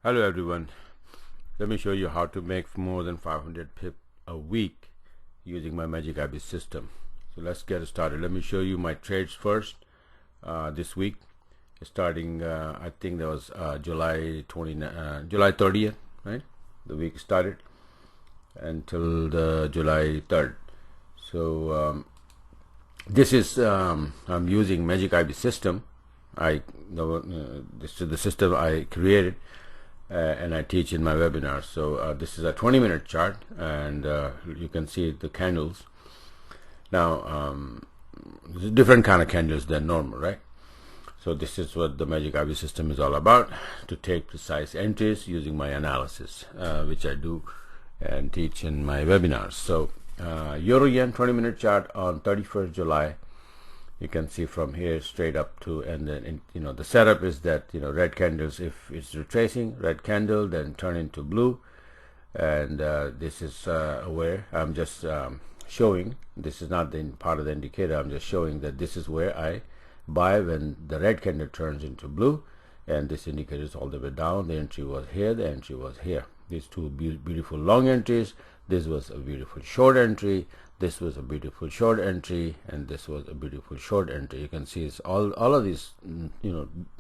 Hello everyone, let me show you how to make more than 500 pip a week using my Magic IB system. So let's get started. Let me show you my trades first. This week starting I think that was July 30th, right? The week started until the July 3rd. So this is I'm using Magic IB system. This is the system I created and I teach in my webinars. So this is a 20-minute chart, and you can see the candles. Now this is different kind of candles than normal, right? So this is what the Magic IB system is all about, to take precise entries using my analysis, which I do and teach in my webinars. So Euro Yen 20-minute chart on 31st July. You can see from here straight up to, and then the setup is that red candles, if it's retracing, red candle, then turn into blue, and this is where I'm just showing. This is not the part of the indicator. I'm just showing that this is where I buy when the red candle turns into blue, and this indicator is all the way down. The entry was here, the entry was here. These two beautiful long entries. This was a beautiful short entry. This was a beautiful short entry, and this was a beautiful short entry. You can see it's all of these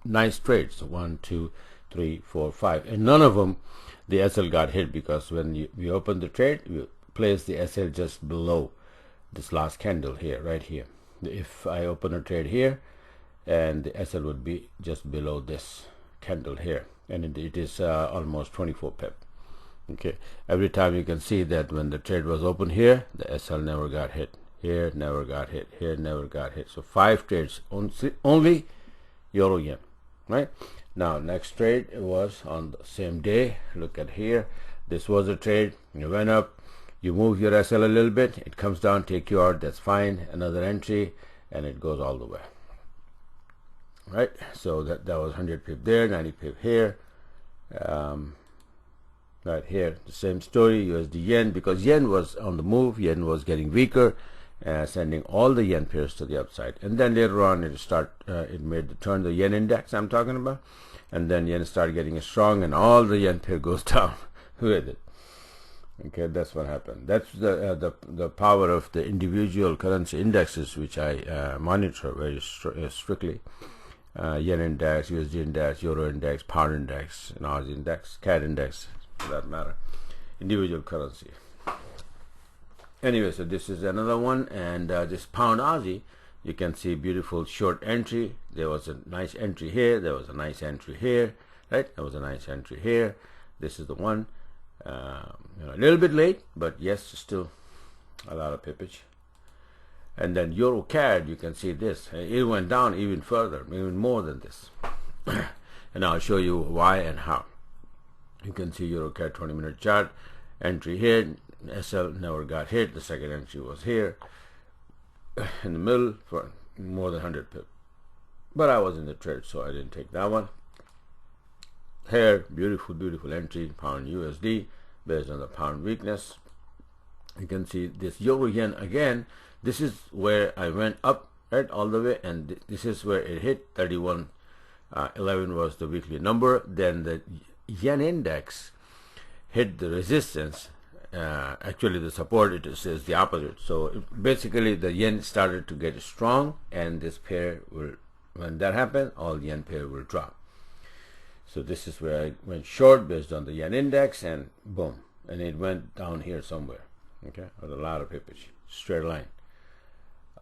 nice trades. 1, 2, 3, 4, 5, and none of them the SL got hit, because when we open the trade, we place the SL just below this last candle here, right here. If I open a trade here, and the SL would be just below this candle here, and it is almost 24 pip. Okay, every time you can see that when the trade was open here, the SL never got hit. Here never got hit. Here never got hit. So 5 trades only Euro Yen, right? Now next trade was on the same day. Look at here. This was a trade. You went up. You move your SL a little bit. It comes down, take you out. That's fine. Another entry, and it goes all the way. Right. So that was 100 pip there, 90 pip here. Right here, the same story. USD Yen, because Yen was on the move, Yen was getting weaker, sending all the Yen pairs to the upside, and then later on it made the turn, the Yen index I'm talking about, and then Yen started getting strong, and all the Yen pair goes down with it. Okay, that's what happened. That's the power of the individual currency indexes, which I monitor very strictly. Yen index, USD index, Euro index, Pound index, and Aussie index, CAD index, for that matter, individual currency. Anyway, so this is another one, and this Pound Aussie, you can see beautiful short entry. There was a nice entry here. There was a nice entry here, right? There was a nice entry here. This is the one. A little bit late, but yes, still a lot of pippage. And then Euro CAD, you can see this. It went down even further, even more than this. And I'll show you why and how. You can see Euro CAD 20-minute chart, entry here, SL never got hit. The second entry was here in the middle for more than 100 pip. But I was in the trade, so I didn't take that one. Here, beautiful entry, Pound USD, based on the pound weakness. You can see this Euro Yen again. This is where I went up, right, all the way, and this is where it hit 31.11 was the weekly number. Then the Yen index hit the resistance. Actually, the support, it is the opposite. So basically, the Yen started to get strong, and this pair will, when that happened, all Yen pair will drop. So this is where I went short based on the Yen index, and boom, and it went down here somewhere. Okay, with a lot of pippage, straight line.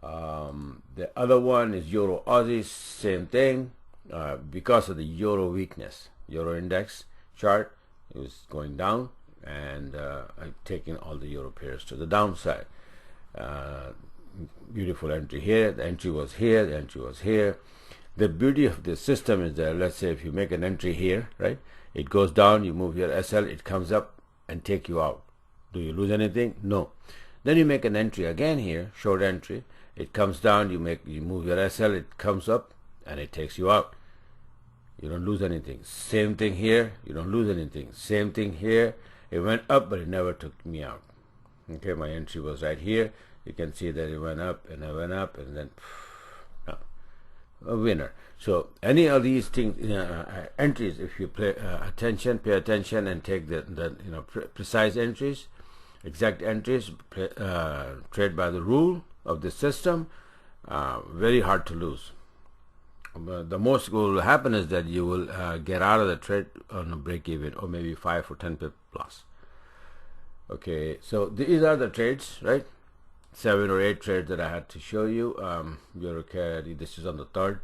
The other one is Euro Aussie, same thing, because of the Euro weakness. Euro index chart, it was going down, and I'm taking all the Euro pairs to the downside. Beautiful entry here. The entry was here. The entry was here. The beauty of this system is that, let's say if you make an entry here, right, it goes down, you move your SL, it comes up and take you out. Do you lose anything? No. Then you make an entry again here, short entry. It comes down, you move your SL, it comes up, and it takes you out. You don't lose anything. Same thing here, you don't lose anything. Same thing here. It went up, but it never took me out. Okay, my entry was right here. You can see that it went up, and I went up, and then no. a winner. So any of these things, entries, if you pay attention, and take the precise entries, exact entries, trade by the rule of the system, very hard to lose. The most will happen is that you will get out of the trade on a break even, or maybe 5 or 10 pip plus. Okay, so these are the trades, right? 7 or 8 trades that I had to show you. EuroCAD, this is on the 3rd,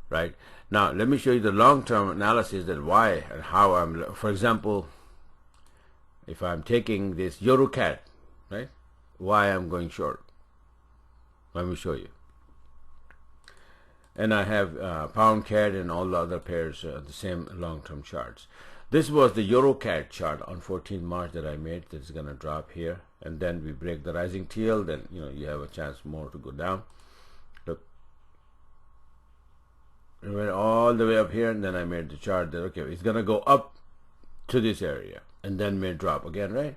right? Now let me show you the long-term analysis, that why and how I'm, for example, if I'm taking this EuroCAD, right, why I'm going short. Let me show you. And I have pound CAD and all the other pairs, the same long-term charts. This was the EuroCAD chart on 14 March that I made. This is going to drop here, and then we break the rising tail, then you have a chance more to go down. Look, it went all the way up here, and then I made the chart that, okay, it's going to go up to this area and then may drop again, right?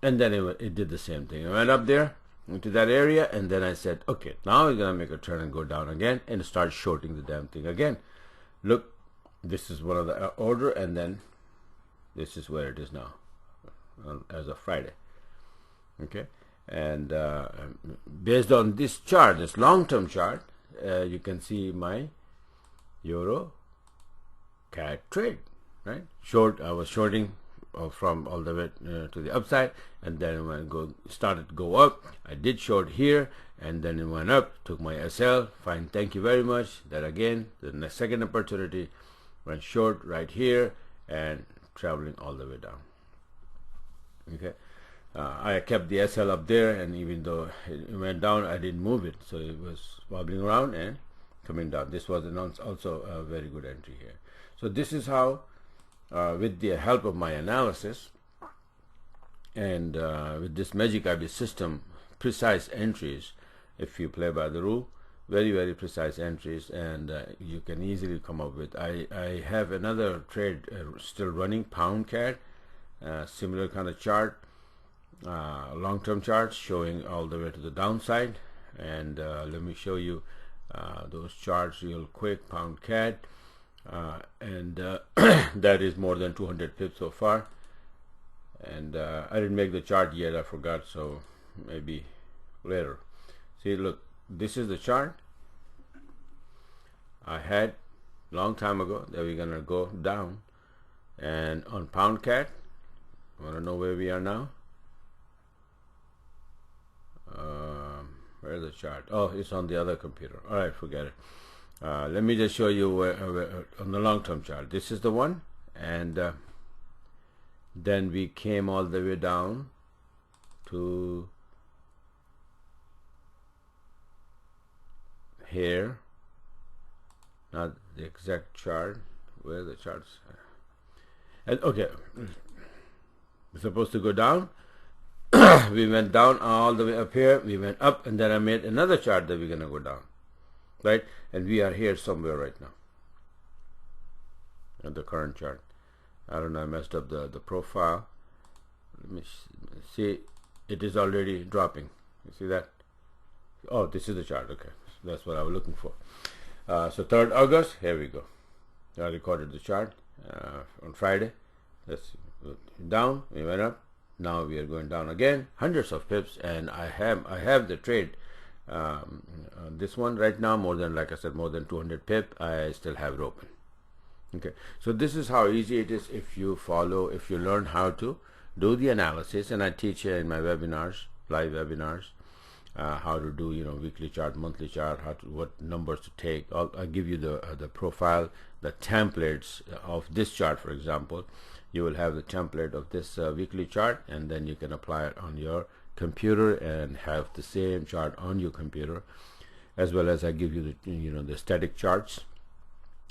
And then it did the same thing. It went up there into that area, and then I said, okay, now it's going to make a turn and go down again and start shorting the damn thing again. Look, this is one of the order, and then this is where it is now as of Friday. Okay, and based on this chart, this long-term chart, you can see my Euro CAD trade, right? Short, I was shorting from all the way to the upside, and then when it started to go up, I did short here, and then it went up, took my SL, fine, thank you very much. That again, the second opportunity, went short right here and traveling all the way down. Okay, I kept the SL up there, and even though it went down, I didn't move it, so it was wobbling around and coming down. This was also a very good entry here. So this is how, with the help of my analysis and with this Magic IB system, precise entries, if you play by the rule, very, very precise entries, and you can easily come up with. I have another trade still running, pound CAD, similar kind of chart, long-term charts showing all the way to the downside. And let me show you those charts real quick. Pound CAD, and that is more than 200 pips so far. And I didn't make the chart yet, I forgot, so maybe later. See, look, this is the chart I had long time ago that we're gonna go down. And on pound CAD, want to know where we are now? Where's the chart? Oh, it's on the other computer. All right, forget it. Let me just show you where, on the long-term chart. This is the one, and then we came all the way down to here. Not the exact chart. Where the charts are. And okay, we're supposed to go down. We went down all the way up here. We went up, and then I made another chart that we're gonna go down, right? And we are here somewhere right now at the current chart. I don't know, I messed up the profile. Let me see. It is already dropping. You see that? Oh, this is the chart. Okay, so that's what I was looking for. So 3rd August, here we go. I recorded the chart on Friday. That's down, we went up. Now we are going down again, hundreds of pips, and I have the trade. This one right now, more than, like I said, more than 200 pip. I still have it open. Okay, so this is how easy it is if you follow, if you learn how to do the analysis. And I teach in my webinars, live webinars, how to do weekly chart, monthly chart, what numbers to take. I'll give you the profile, the templates of this chart. For example, you will have the template of this weekly chart, and then you can apply it on your computer and have the same chart on your computer, as well as I give you the the static charts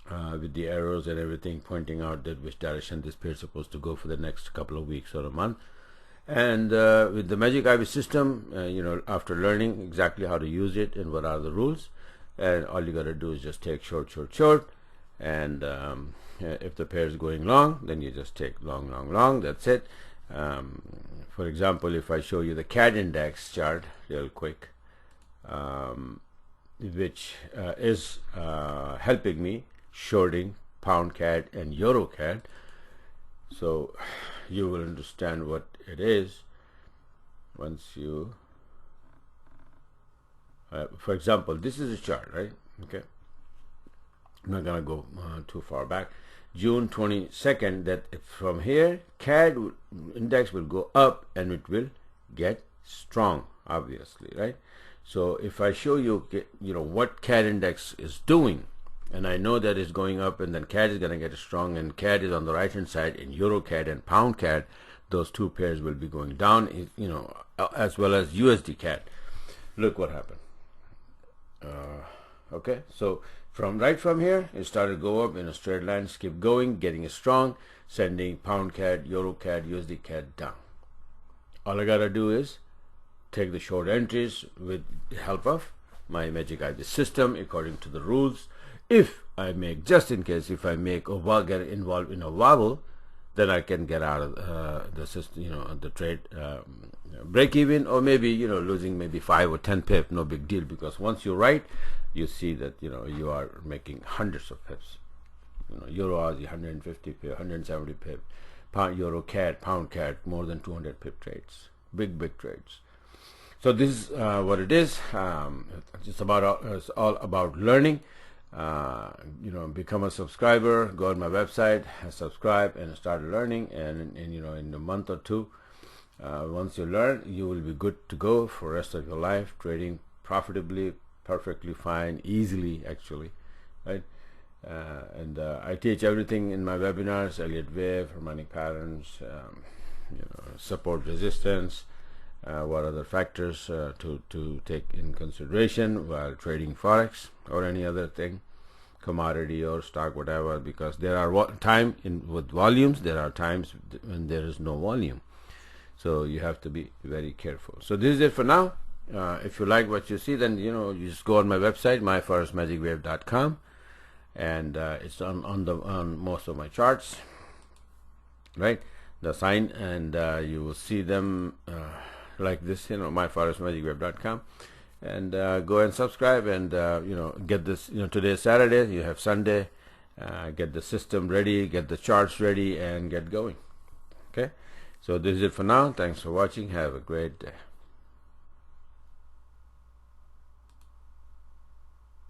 with the arrows and everything pointing out that which direction this pair is supposed to go for the next couple of weeks or a month. And with the Magic IB system, after learning exactly how to use it and what are the rules, and all you got to do is just take short, short, short, and if the pair is going long, then you just take long, long, long. That's it. For example, if I show you the CAD index chart real quick, which is helping me shorting pound CAD and euro CAD. So you will understand what it is once you for example, this is a chart, right? Okay, I'm not gonna go too far back. June 22nd, that from here CAD index will go up and it will get strong, obviously, right? So if I show you, what CAD index is doing, and I know that it's going up, and then CAD is going to get strong, and CAD is on the right hand side, in euro CAD and pound CAD, those two pairs will be going down, as well as USD CAD. Look what happened. Okay, so from here it started to go up in a straight line, keep going, getting strong, sending pound CAD, euro CAD, USD CAD down. All I gotta do is take the short entries with the help of my Magic ID system according to the rules. If I make, just in case, if I make or get involved in a wobble, then I can get out of the system, the trade break even, or maybe losing maybe 5 or 10 pip, no big deal, because once you write, you see that you are making hundreds of pips. Euro Aussie 150 pip, 170 pip, pound euro CAD, pound CAD, more than 200 pip trades, big trades. So this is what it is. It's all about learning. Become a subscriber, go on my website, subscribe, and start learning. And in a month or two, once you learn, you will be good to go for the rest of your life, trading profitably, perfectly fine, easily, actually, right? And I teach everything in my webinars: Elliott wave, harmonic patterns, support, resistance, what other factors to take in consideration while trading Forex or any other thing, commodity or stock, whatever, because there are with volumes, there are times when there is no volume. So you have to be very careful. So this is it for now. If you like what you see, then you just go on my website, myforexmagicwave.com, and it's on most of my charts, right? The sign, and you will see them like this, myforexmagicwave.com, and go and subscribe, and get this. Today is Saturday, you have Sunday. Get the system ready, get the charts ready, and get going. Okay, so this is it for now. Thanks for watching. Have a great day.